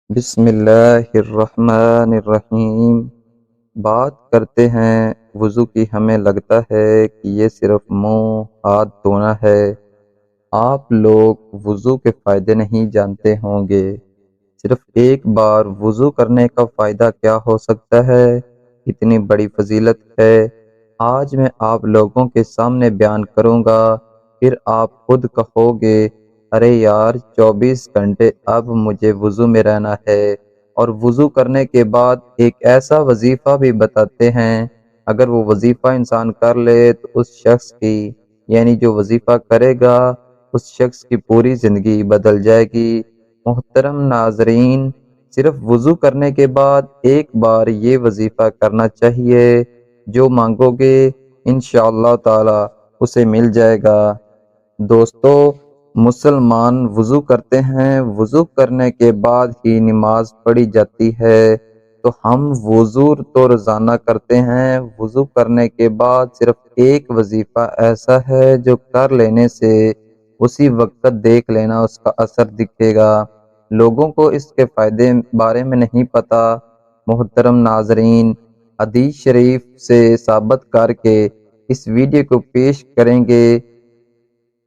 بسم اللہ الرحمن الرحیم۔ بات کرتے ہیں وضو کی۔ ہمیں لگتا ہے کہ یہ صرف منہ ہاتھ دھونا ہے۔ آپ لوگ وضو کے فائدے نہیں جانتے ہوں گے۔ صرف ایک بار وضو کرنے کا فائدہ کیا ہو سکتا ہے؟ اتنی بڑی فضیلت ہے، آج میں آپ لوگوں کے سامنے بیان کروں گا، پھر آپ خود کہو گے ارے یار 24 گھنٹے اب مجھے وضو میں رہنا ہے۔ اور وضو کرنے کے بعد ایک ایسا وظیفہ بھی بتاتے ہیں، اگر وہ وظیفہ انسان کر لے تو اس شخص کی، یعنی جو وظیفہ کرے گا، اس شخص کی پوری زندگی بدل جائے گی۔ محترم ناظرین، صرف وضو کرنے کے بعد ایک بار یہ وظیفہ کرنا چاہیے، جو مانگو گے انشاءاللہ تعالی اسے مل جائے گا۔ دوستو، مسلمان وضو کرتے ہیں، وضو کرنے کے بعد ہی نماز پڑھی جاتی ہے، تو ہم وضو تو روزانہ کرتے ہیں، وضو کرنے کے بعد صرف ایک وظیفہ ایسا ہے جو کر لینے سے اسی وقت دیکھ لینا اس کا اثر دکھے گا۔ لوگوں کو اس کے فائدے بارے میں نہیں پتا۔ محترم ناظرین، حدیث شریف سے ثابت کر کے اس ویڈیو کو پیش کریں گے۔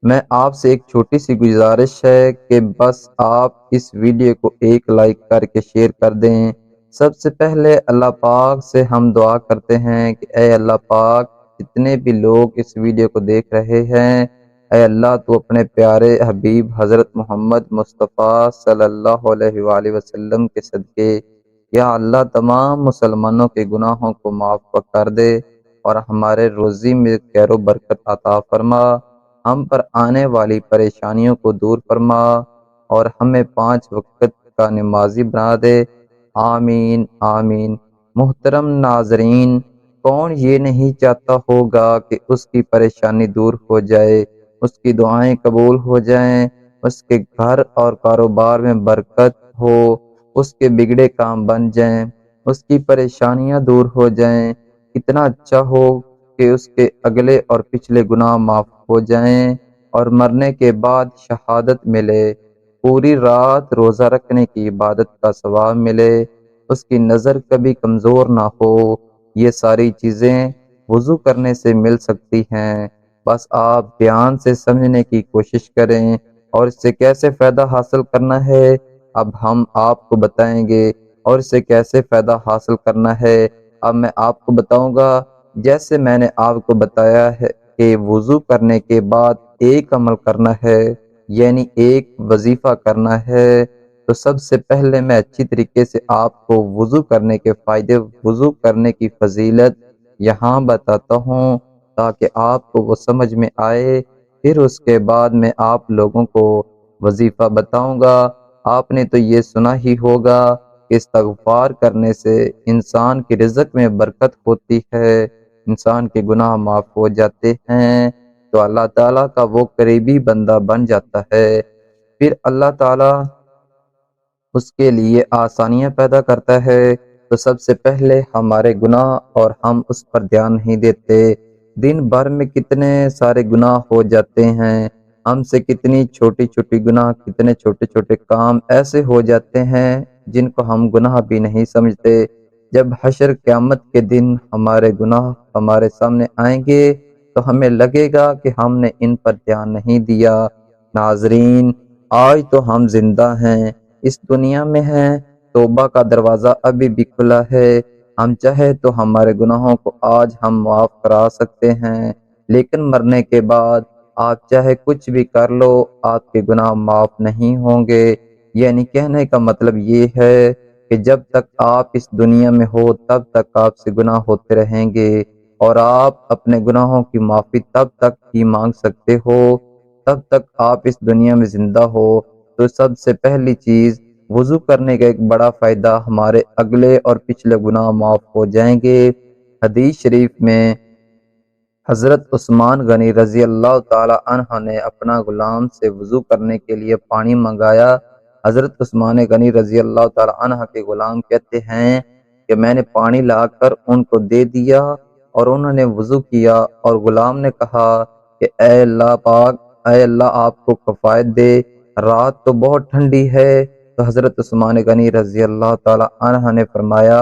میں آپ سے ایک چھوٹی سی گزارش ہے کہ بس آپ اس ویڈیو کو ایک لائک کر کے شیئر کر دیں۔ سب سے پہلے اللہ پاک سے ہم دعا کرتے ہیں کہ اے اللہ پاک، جتنے بھی لوگ اس ویڈیو کو دیکھ رہے ہیں، اے اللہ تو اپنے پیارے حبیب حضرت محمد مصطفیٰ صلی اللہ علیہ وآلہ وسلم کے صدقے یا اللہ تمام مسلمانوں کے گناہوں کو معاف کر دے اور ہمارے روزی میں خیر و برکت عطا فرما، ہم پر آنے والی پریشانیوں کو دور فرما اور ہمیں 5 وقت کا نمازی بنا دے۔ آمین آمین۔ محترم ناظرین، کون یہ نہیں چاہتا ہوگا کہ اس کی پریشانی دور ہو جائے، اس کی دعائیں قبول ہو جائیں، اس کے گھر اور کاروبار میں برکت ہو، اس کے بگڑے کام بن جائیں، اس کی پریشانیاں دور ہو جائیں۔ کتنا اچھا ہو کہ اس کے اگلے اور پچھلے گناہ معاف ہو جائیں اور مرنے کے بعد شہادت ملے، پوری رات روزہ رکھنے کی عبادت کا ثواب ملے، اس کی نظر کبھی کمزور نہ ہو۔ یہ ساری چیزیں وضو کرنے سے مل سکتی ہیں، بس آپ دھیان سے سمجھنے کی کوشش کریں۔ اور اس سے کیسے فائدہ حاصل کرنا ہے اب ہم آپ کو بتائیں گے، اور اس سے کیسے فائدہ حاصل کرنا ہے اب میں آپ کو بتاؤں گا۔ جیسے میں نے آپ کو بتایا ہے کہ وضو کرنے کے بعد ایک عمل کرنا ہے، یعنی ایک وظیفہ کرنا ہے، تو سب سے پہلے میں اچھی طریقے سے آپ کو وضو کرنے کے فائدے، وضو کرنے کی فضیلت یہاں بتاتا ہوں تاکہ آپ کو وہ سمجھ میں آئے۔ پھر اس کے بعد میں آپ لوگوں کو وظیفہ بتاؤں گا۔ آپ نے تو یہ سنا ہی ہوگا کہ استغفار کرنے سے انسان کی رزق میں برکت ہوتی ہے، انسان کے گناہ معاف ہو جاتے ہیں، تو اللہ تعالیٰ کا وہ قریبی بندہ بن جاتا ہے۔ پھر اللہ تعالیٰ اس کے لیے آسانیاں پیدا کرتا ہے، تو سب سے پہلے ہمارے گناہ اور ہم اس پر دھیان نہیں دیتے۔ دن بھر میں کتنے سارے گناہ ہو جاتے ہیں، ہم سے کتنی چھوٹی چھوٹی گناہ، کتنے چھوٹے چھوٹے کام ایسے ہو جاتے ہیں جن کو ہم گناہ بھی نہیں سمجھتے۔ جب حشر قیامت کے دن ہمارے گناہ ہمارے سامنے آئیں گے تو ہمیں لگے گا کہ ہم نے ان پر دھیان نہیں دیا۔ ناظرین، آج تو ہم زندہ ہیں، اس دنیا میں ہیں، توبہ کا دروازہ ابھی بھی کھلا ہے، ہم چاہے تو ہمارے گناہوں کو آج ہم معاف کرا سکتے ہیں، لیکن مرنے کے بعد آپ چاہے کچھ بھی کر لو، آپ کے گناہ معاف نہیں ہوں گے۔ یعنی کہنے کا مطلب یہ ہے کہ جب تک آپ اس دنیا میں ہو تب تک آپ سے گناہ ہوتے رہیں گے، اور آپ اپنے گناہوں کی معافی تب تک ہی مانگ سکتے ہو تب تک آپ اس دنیا میں زندہ ہو۔ تو سب سے پہلی چیز، وضو کرنے کا ایک بڑا فائدہ، ہمارے اگلے اور پچھلے گناہ معاف ہو جائیں گے۔ حدیث شریف میں حضرت عثمان غنی رضی اللہ تعالی عنہ نے اپنا غلام سے وضو کرنے کے لیے پانی منگایا۔ حضرت عثمان غنی رضی اللہ تعالی عنہ کے غلام کہتے ہیں کہ میں نے پانی لا کر ان کو دے دیا اور انہوں نے وضو کیا، اور غلام نے کہا کہ اے اللہ پاک، اے اللہ آپ کو کفایت دے، رات تو بہت ٹھنڈی ہے، تو حضرت عثمان غنی رضی اللہ تعالی عنہ نے فرمایا،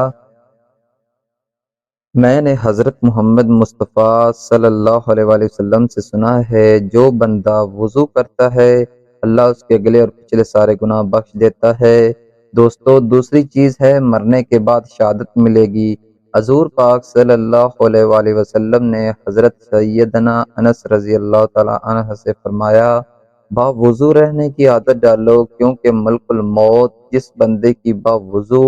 میں نے حضرت محمد مصطفیٰ صلی اللہ علیہ وآلہ وسلم سے سنا ہے، جو بندہ وضو کرتا ہے اللہ اس کے اگلے اور پچھلے سارے گناہ بخش دیتا ہے۔ دوستو، دوسری چیز ہے مرنے کے بعد شہادت ملے گی۔ حضور پاک صلی اللہ علیہ وآلہ وسلم نے حضرت سیدنا انس رضی اللہ تعالی عنہ سے فرمایا، با وضو رہنے کی عادت ڈالو، کیونکہ ملک الموت جس بندے کی با وضو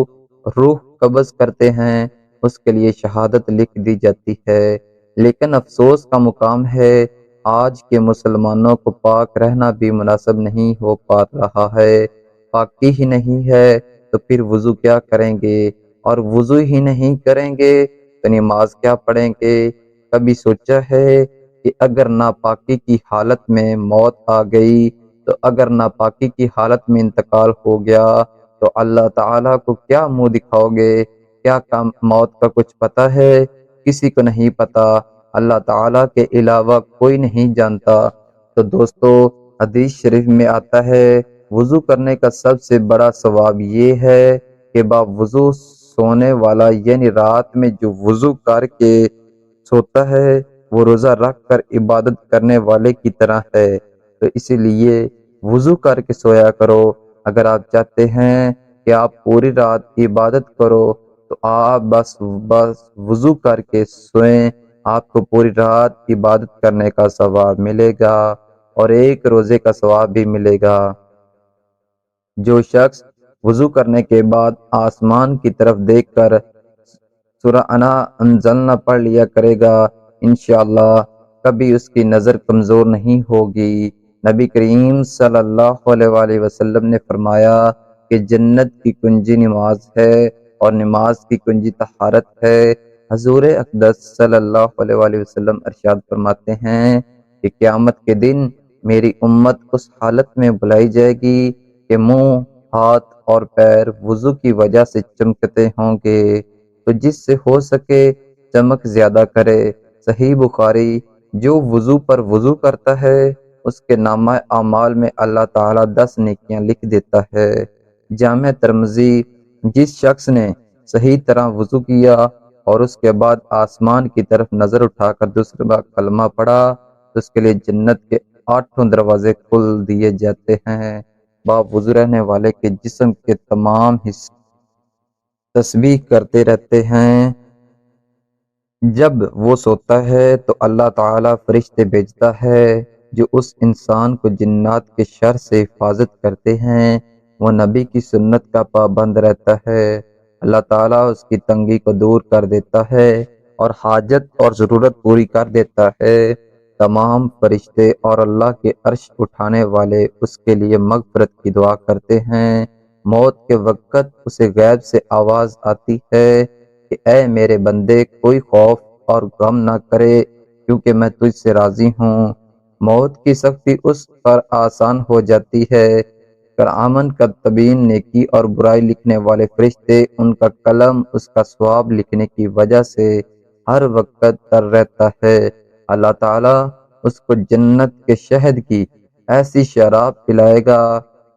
روح قبض کرتے ہیں اس کے لیے شہادت لکھ دی جاتی ہے۔ لیکن افسوس کا مقام ہے، آج کے مسلمانوں کو پاک رہنا بھی مناسب نہیں ہو پا رہا ہے۔ پاکی ہی نہیں ہے تو پھر وضو کیا کریں گے، اور وضو ہی نہیں کریں گے تو نماز کیا پڑھیں گے؟ کبھی سوچا ہے کہ اگر ناپاکی کی حالت میں موت آ گئی، تو اگر ناپاکی کی حالت میں انتقال ہو گیا تو اللہ تعالیٰ کو کیا منہ دکھاؤ گے؟ کیا موت کا کچھ پتہ ہے؟ کسی کو نہیں پتا، اللہ تعالیٰ کے علاوہ کوئی نہیں جانتا۔ تو دوستو، حدیث شریف میں آتا ہے، وضو کرنے کا سب سے بڑا ثواب یہ ہے کہ با وضو سونے والا، یعنی رات میں جو وضو کر کے سوتا ہے وہ روزہ رکھ کر عبادت کرنے والے کی طرح ہے۔ تو اسی لیے وضو کر کے سویا کرو۔ اگر آپ چاہتے ہیں کہ آپ پوری رات عبادت کرو تو آپ بس وضو کر کے سوئیں، آپ کو پوری رات عبادت کرنے کا ثواب ملے گا اور ایک روزے کا ثواب بھی ملے گا۔ جو شخص وضو کرنے کے بعد آسمان کی طرف دیکھ کر سورہ انا انزلنا پڑھ لیا کرے گا، انشاءاللہ کبھی اس کی نظر کمزور نہیں ہوگی۔ نبی کریم صلی اللہ علیہ وآلہ وسلم نے فرمایا کہ جنت کی کنجی نماز ہے اور نماز کی کنجی طہارت ہے۔ حضور اقدس صلی اللہ علیہ وآلہ وسلم ارشاد فرماتے ہیں کہ قیامت کے دن میری امت اس حالت میں بلائی جائے گی کہ منہ، ہاتھ اور پیر وضو کی وجہ سے چمکتے ہوں گے، تو جس سے ہو سکے چمک زیادہ کرے۔ صحیح بخاری، جو وضو پر وضو کرتا ہے اس کے نامہ اعمال میں اللہ تعالیٰ 10 نیکیاں لکھ دیتا ہے۔ جامع ترمذی، جس شخص نے صحیح طرح وضو کیا اور اس کے بعد آسمان کی طرف نظر اٹھا کر دوسری بار کلمہ پڑھا تو اس کے لیے جنت کے 8 دروازے کھول دیے جاتے ہیں۔ باپ وضو رہنے والے کے جسم کے تمام حصے تسبیح کرتے رہتے ہیں۔ جب وہ سوتا ہے تو اللہ تعالیٰ فرشتے بھیجتا ہے جو اس انسان کو جنات کے شر سے حفاظت کرتے ہیں۔ وہ نبی کی سنت کا پابند رہتا ہے، اللہ تعالیٰ اس کی تنگی کو دور کر دیتا ہے اور حاجت اور ضرورت پوری کر دیتا ہے۔ تمام فرشتے اور اللہ کے عرش اٹھانے والے اس کے لیے مغفرت کی دعا کرتے ہیں۔ موت کے وقت اسے غیب سے آواز آتی ہے کہ اے میرے بندے، کوئی خوف اور غم نہ کرے کیونکہ میں تجھ سے راضی ہوں۔ موت کی سختی اس پر آسان ہو جاتی ہے۔ کرامن کاتبین، نیکی اور برائی لکھنے والے فرشتے، ان کا قلم اس کا ثواب لکھنے کی وجہ سے ہر وقت تر رہتا ہے۔ اللہ تعالیٰ اس کو جنت کے شہد کی ایسی شراب پلائے گا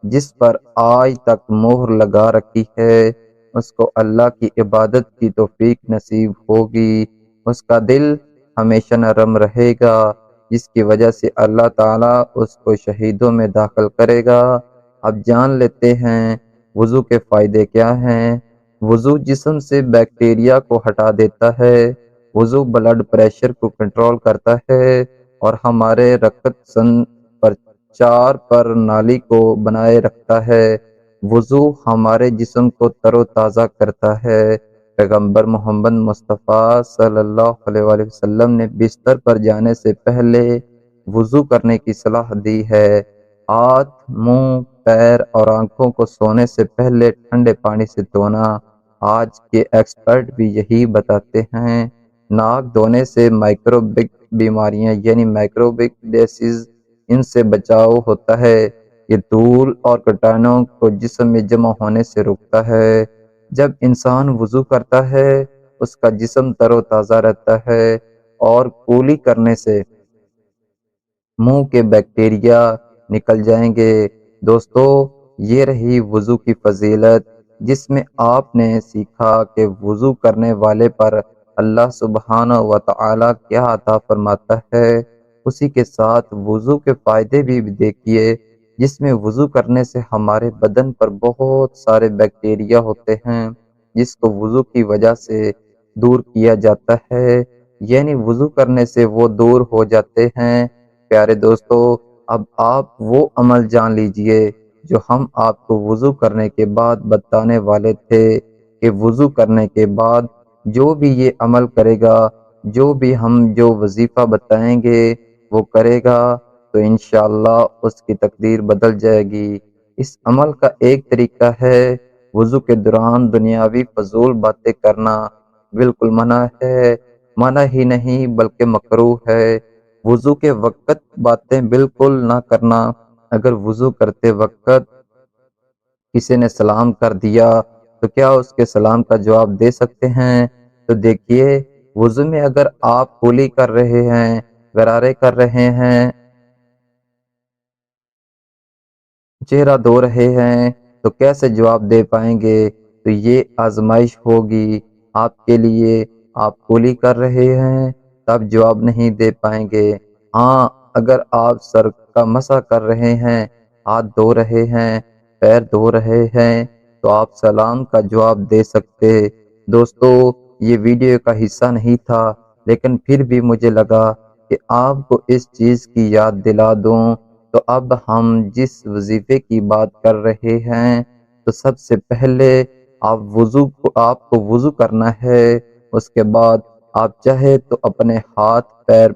جس پر آج تک مہر لگا رکھی ہے۔ اس کو اللہ کی عبادت کی توفیق نصیب ہوگی، اس کا دل ہمیشہ نرم رہے گا، جس کی وجہ سے اللہ تعالیٰ اس کو شہیدوں میں داخل کرے گا۔ اب جان لیتے ہیں وضو کے فائدے کیا ہیں۔ وضو جسم سے بیکٹیریا کو ہٹا دیتا ہے، وضو بلڈ پریشر کو کنٹرول کرتا ہے اور ہمارے رکت سنچار پرنالی کو بنائے رکھتا ہے۔ وضو ہمارے جسم کو تر و تازہ کرتا ہے۔ پیغمبر محمد مصطفیٰ صلی اللہ علیہ وآلہ وسلم نے بستر پر جانے سے پہلے وضو کرنے کی صلاح دی ہے۔ ہاتھ، منہ، پیر اور آنکھوں کو سونے سے پہلے ٹھنڈے پانی سے دھونا۔ آج کے ایکسپرٹ بھی یہی بتاتے ہیں۔ ناک دھونے سے مائکروبک بیماریاں یعنی مائکروبک ڈیسیز، ان سے بچاؤ ہوتا ہے۔ یہ دھول اور کیٹانوں کو جسم میں جمع ہونے سے روکتا ہے۔ جب انسان وضو کرتا ہے اس کا جسم تر و تازہ رہتا ہے اور کولی کرنے سے منہ کے بیکٹیریا نکل جائیں گے۔ دوستو، یہ رہی وضو کی فضیلت، جس میں آپ نے سیکھا کہ وضو کرنے والے پر اللہ سبحانہ و تعالی کیا عطا فرماتا ہے۔ اسی کے ساتھ وضو کے فائدے بھی دیکھیے، جس میں وضو کرنے سے ہمارے بدن پر بہت سارے بیکٹیریا ہوتے ہیں، جس کو وضو کی وجہ سے دور کیا جاتا ہے، یعنی وضو کرنے سے وہ دور ہو جاتے ہیں۔ پیارے دوستو، اب آپ وہ عمل جان لیجئے جو ہم آپ کو وضو کرنے کے بعد بتانے والے تھے، کہ وضو کرنے کے بعد جو بھی یہ عمل کرے گا، جو وظیفہ بتائیں گے وہ کرے گا، تو انشاءاللہ اس کی تقدیر بدل جائے گی۔ اس عمل کا ایک طریقہ ہے وضو کے دوران دنیاوی فضول باتیں کرنا، بالکل منع ہے، منع ہی نہیں بلکہ مکروہ ہے۔ وضو کے وقت باتیں بالکل نہ کرنا۔ اگر وضو کرتے وقت کسی نے سلام کر دیا تو کیا اس کے سلام کا جواب دے سکتے ہیں؟ تو دیکھیے، وضو میں اگر آپ کولی کر رہے ہیں، غرارے کر رہے ہیں، چہرہ دھو رہے ہیں، تو کیسے جواب دے پائیں گے؟ تو یہ آزمائش ہوگی آپ کے لیے۔ آپ کولی کر رہے ہیں تب جواب نہیں دے پائیں گے۔ ہاں، اگر آپ سر کا مسح کر رہے ہیں، ہاتھ دھو رہے ہیں، پیر دھو رہے ہیں، تو آپ سلام کا جواب دے سکتے۔ دوستو، یہ ویڈیو کا حصہ نہیں تھا، لیکن پھر بھی مجھے لگا کہ آپ کو اس چیز کی یاد دلا دوں۔ تو اب ہم جس وظیفے کی بات کر رہے ہیں، تو سب سے پہلے آپ کو وضو کرنا ہے۔ اس کے بعد آپ چاہے تو اپنے ہاتھ پیر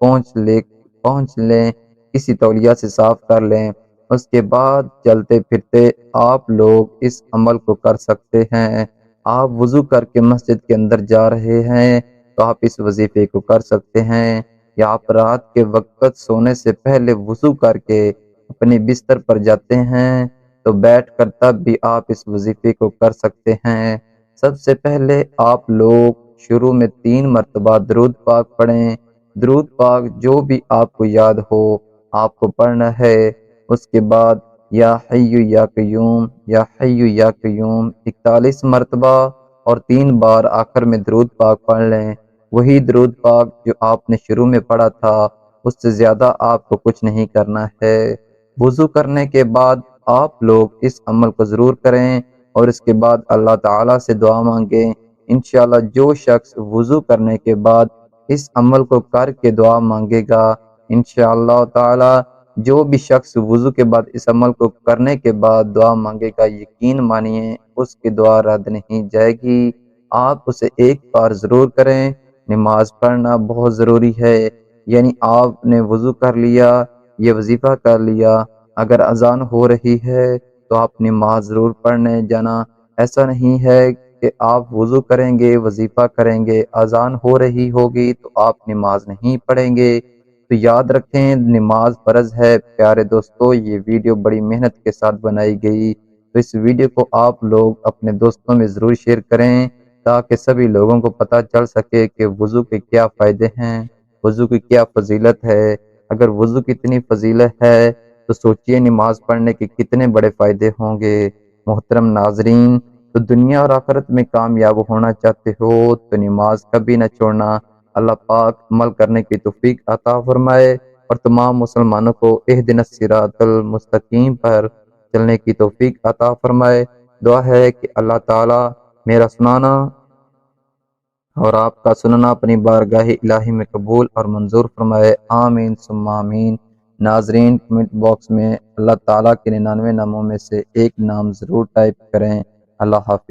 پہنچ لیں، کسی تولیہ سے صاف کر لیں۔ اس کے بعد چلتے پھرتے آپ لوگ اس عمل کو کر سکتے ہیں۔ آپ وضو کر کے مسجد کے اندر جا رہے ہیں تو آپ اس وظیفے کو کر سکتے ہیں، یا آپ رات کے وقت سونے سے پہلے وضو کر کے اپنے بستر پر جاتے ہیں تو بیٹھ کر تب بھی آپ اس وظیفے کو کر سکتے ہیں۔ سب سے پہلے آپ لوگ شروع میں 3 مرتبہ درود پاک پڑھیں۔ درود پاک جو بھی آپ کو یاد ہو آپ کو پڑھنا ہے۔ اس کے بعد یا حی یا قیوم، یا حی یا قیوم 41 مرتبہ اور 3 بار آخر میں درود پاک پڑھ لیں۔ وہی درود پاک جو آپ نے شروع میں پڑھا تھا، اس سے زیادہ آپ کو کچھ نہیں کرنا ہے۔ وضو کرنے کے بعد آپ لوگ اس عمل کو ضرور کریں، اور اس کے بعد اللہ تعالیٰ سے دعا مانگیں۔ انشاءاللہ جو شخص وضو کرنے کے بعد اس عمل کو کر کے دعا مانگے گا، انشاءاللہ تعالیٰ جو بھی شخص وضو کے بعد اس عمل کو کرنے کے بعد دعا مانگے گا، یقین مانیے اس کی دعا رد نہیں جائے گی۔ آپ اسے ایک بار ضرور کریں۔ نماز پڑھنا بہت ضروری ہے، یعنی آپ نے وضو کر لیا، یہ وظیفہ کر لیا، اگر اذان ہو رہی ہے تو آپ نماز ضرور پڑھنے جانا۔ ایسا نہیں ہے کہ آپ وضو کریں گے، وظیفہ کریں گے، اذان ہو رہی ہوگی تو آپ نماز نہیں پڑھیں گے۔ تو یاد رکھیں، نماز فرض ہے۔ پیارے دوستو، یہ ویڈیو بڑی محنت کے ساتھ بنائی گئی، تو اس ویڈیو کو آپ لوگ اپنے دوستوں میں ضرور شیئر کریں، تاکہ سبھی لوگوں کو پتہ چل سکے کہ وضو کے کیا فائدے ہیں، وضو کی کیا فضیلت ہے۔ اگر وضو کی اتنی فضیلت ہے تو سوچئے نماز پڑھنے کے کتنے بڑے فائدے ہوں گے۔ محترم ناظرین، تو دنیا اور آخرت میں کامیاب ہونا چاہتے ہو تو نماز کبھی نہ چھوڑنا۔ اللہ پاک عمل کرنے کی توفیق عطا فرمائے، اور تمام مسلمانوں کو اہدنا الصراط المستقیم پر چلنے کی توفیق عطا فرمائے۔ دعا ہے کہ اللہ تعالی میرا سنانا اور آپ کا سننا اپنی بارگاہ الہی میں قبول اور منظور فرمائے۔ آمین ثم آمین۔ ناظرین، کمنٹ باکس میں اللہ تعالیٰ کے 99 ناموں میں سے ایک نام ضرور ٹائپ کریں۔ اللہ حافظ۔